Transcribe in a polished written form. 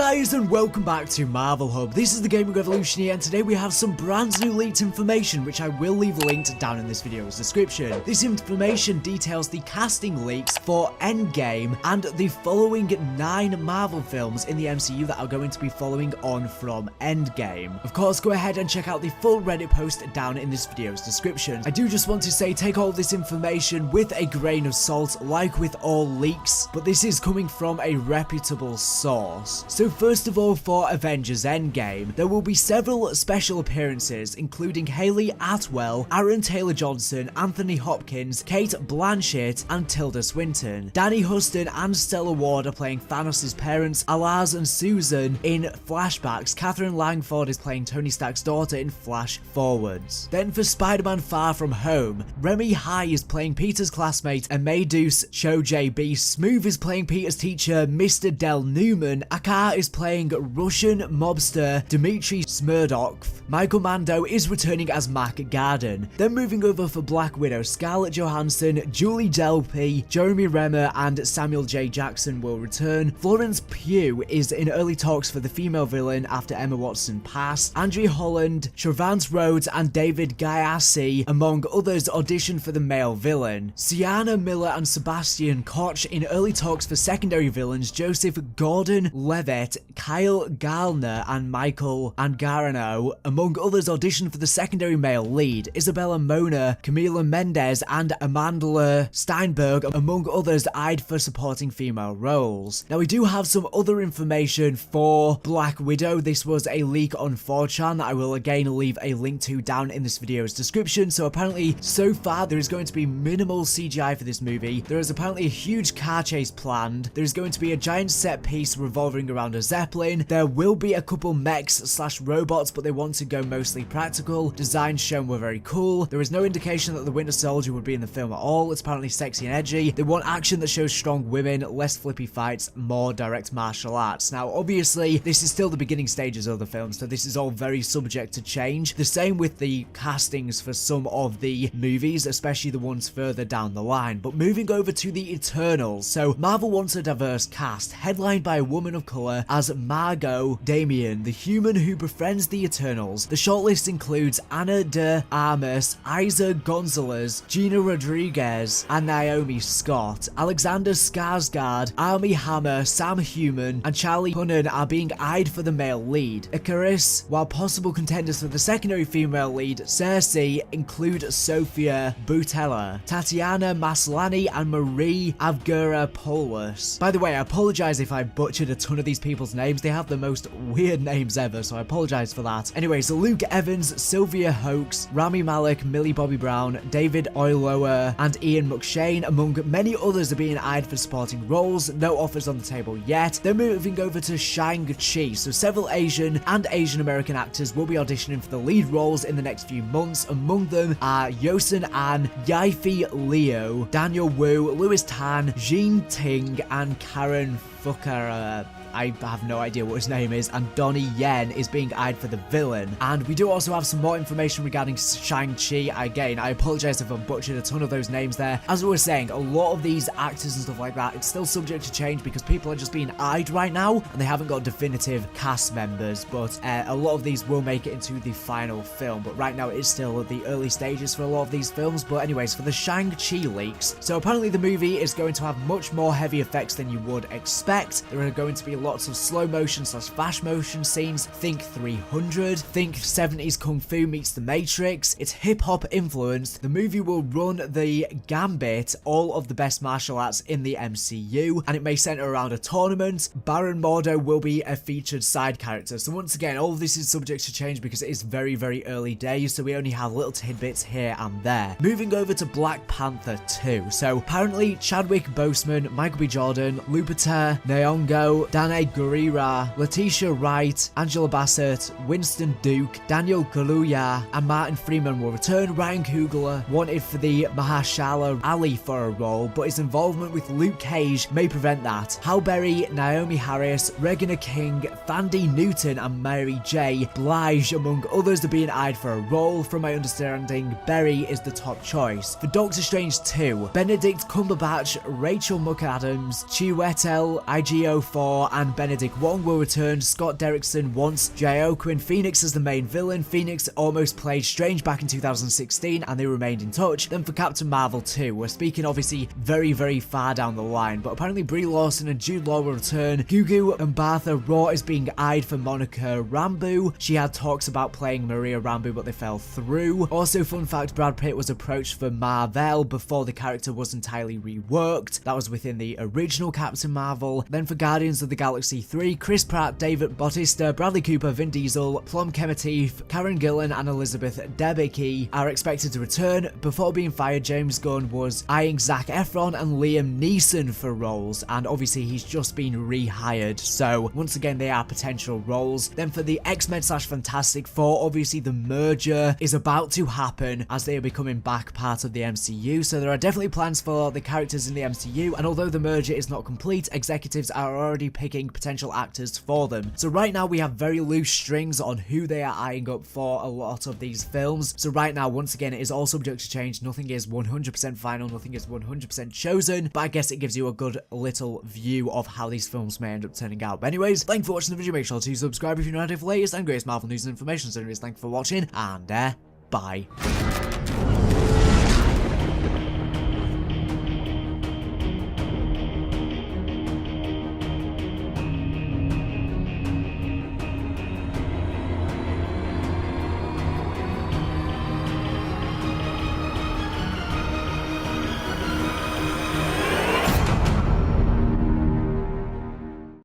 guys, and welcome back to Marvel Hub. This is the Gaming Revolution here, and today we have some brand new leaked information which I will leave linked down in this video's description. This information details the casting leaks for Endgame and the following 9 Marvel films in the MCU that are going to be following on from Endgame. Of course, go ahead and check out the full Reddit post down in this video's description. I do just want to say, take all of this information with a grain of salt, like with all leaks, but this is coming from a reputable source. So first of all, for Avengers Endgame, there will be several special appearances, including Haley Atwell, Aaron Taylor-Johnson, Anthony Hopkins, Kate Blanchett, and Tilda Swinton. Danny Huston and Stella Ward are playing Thanos' parents, Alaz and Susan, in flashbacks. Catherine Langford is playing Tony Stark's daughter in flash forwards. Then for Spider-Man Far From Home, Remy High is playing Peter's classmate, Amadeus Cho JB, Smooth is playing Peter's teacher, Mr. Del Newman, Akar is playing Russian mobster Dmitry Smurdov, Michael Mando is returning as Mac Garden. Then moving over for Black Widow, Scarlett Johansson, Julie Delpy, Jeremy Renner, and Samuel J. Jackson will return. Florence Pugh is in early talks for the female villain after Emma Watson passed. Andrew Holland, Trevante Rhodes, and David Gayassi, among others, audition for the male villain. Sienna Miller and Sebastian Koch in early talks for secondary villains. Joseph Gordon-Levitt, Kyle Gallner, and Michael Angarano, among others, audition for the secondary male lead. Isabella Mona, Camila Mendez, and Amandla Steinberg, among others, eyed for supporting female roles. Now, we do have some other information for Black Widow. This was a leak on 4chan that I will again leave a link to down in this video's description. So apparently, so far, there is going to be minimal CGI for this movie. There is apparently a huge car chase planned. There is going to be a giant set piece revolving around a Zeppelin. There will be a couple mechs slash robots, but they want to go mostly practical. Designs shown were very cool. There is no indication that the Winter Soldier would be in the film at all. It's apparently sexy and edgy. They want action that shows strong women, less flippy fights, more direct martial arts. Now, obviously, this is still the beginning stages of the film, so this is all very subject to change. The same with the castings for some of the movies, especially the ones further down the line. But moving over to the Eternals. So, Marvel wants a diverse cast, headlined by a woman of color as Margot Damian, the human who befriends the Eternals. The shortlist includes Ana de Armas, Isa Gonzalez, Gina Rodriguez, and Naomi Scott. Alexander Skarsgård, Armie Hammer, Sam Human, and Charlie Hunnam are being eyed for the male lead. Icarus, while possible contenders for the secondary female lead, Cersei, include Sophia Boutella, Tatiana Maslany, and Marie Avgeropoulos. By the way, I apologize if I butchered a ton of these people's names. They have the most weird names ever, so I apologize for that. Anyway, so Luke Evans, Sylvia Hoeks, Rami Malek, Millie Bobby Brown, David Oyelowo, and Ian McShane, among many others, are being eyed for supporting roles. No offers on the table yet. Then moving over to Shang-Chi. So several Asian and Asian American actors will be auditioning for the lead roles in the next few months. Among them are Yosin An, Yifei Liu, Daniel Wu, Louis Tan, Jean Ting, and Karen Fukuhara. I have no idea what his name is, and Donnie Yen is being eyed for the villain. And we do also have some more information regarding Shang-Chi. Again, I apologize if I butchered a ton of those names there. As we were saying, a lot of these actors and stuff like that, it's still subject to change because people are just being eyed right now, and they haven't got definitive cast members, but a lot of these will make it into the final film. But right now, it is still at the early stages for a lot of these films. But anyways, for the Shang-Chi leaks, so apparently the movie is going to have much more heavy effects than you would expect. There are going to be lots of slow motion slash fast motion scenes. Think 300, think 70s Kung Fu meets The Matrix. It's hip hop influenced. The movie will run the gambit, all of the best martial arts in the MCU, and it may center around a tournament. Baron Mordo will be a featured side character. So once again, all of this is subject to change because it is very, very early days, so we only have little tidbits here and there. Moving over to Black Panther 2. So apparently Chadwick Boseman, Michael B. Jordan, Lupita Nyong'o, Dane Gurira, Letitia Wright, Angela Bassett, Winston Duke, Daniel Kaluuya, and Martin Freeman will return. Ryan Coogler wanted for the Mahershala Ali for a role, but his involvement with Luke Cage may prevent that. Halle Berry, Naomi Harris, Regina King, Thandie Newton, and Mary J. Blige, among others, are being eyed for a role. From my understanding, Berry is the top choice. For Doctor Strange 2, Benedict Cumberbatch, Rachel McAdams, Chiwetel Ejiofor, and Benedict Wong will return. Scott Derrickson wants Jyoquin Phoenix as the main villain. Phoenix almost played Strange back in 2016 and they remained in touch. Then for Captain Marvel 2, we're speaking obviously very far down the line, but apparently Brie Larson and Jude Law will return. Gugu Mbatha Raw is being eyed for Monica Rambeau. She had talks about playing Maria Rambeau, but they fell through. Also, fun fact, Brad Pitt was approached for Marvel before the character was entirely reworked. That was within the original Captain Marvel. Then for Guardians of the Galaxy 3, Chris Pratt, David Bautista, Bradley Cooper, Vin Diesel, Plum Kemeteef, Karen Gillan, and Elizabeth Debicki are expected to return. Before being fired, James Gunn was eyeing Zac Efron and Liam Neeson for roles, and obviously he's just been rehired, so once again they are potential roles. Then for the X-Men / Fantastic Four, obviously the merger is about to happen as they are becoming back part of the MCU, so there are definitely plans for the characters in the MCU, and although the merger is not complete, executives are already picking potential actors for them. So right now we have very loose strings on who they are eyeing up for a lot of these films. So right now, once again, it is all subject to change. Nothing is 100% final, nothing is 100% chosen, but I guess it gives you a good little view of how these films may end up turning out. But anyways, thank you for watching the video. Make sure to subscribe if you're not for the latest and greatest Marvel news and information. So anyways, thank you for watching, and bye.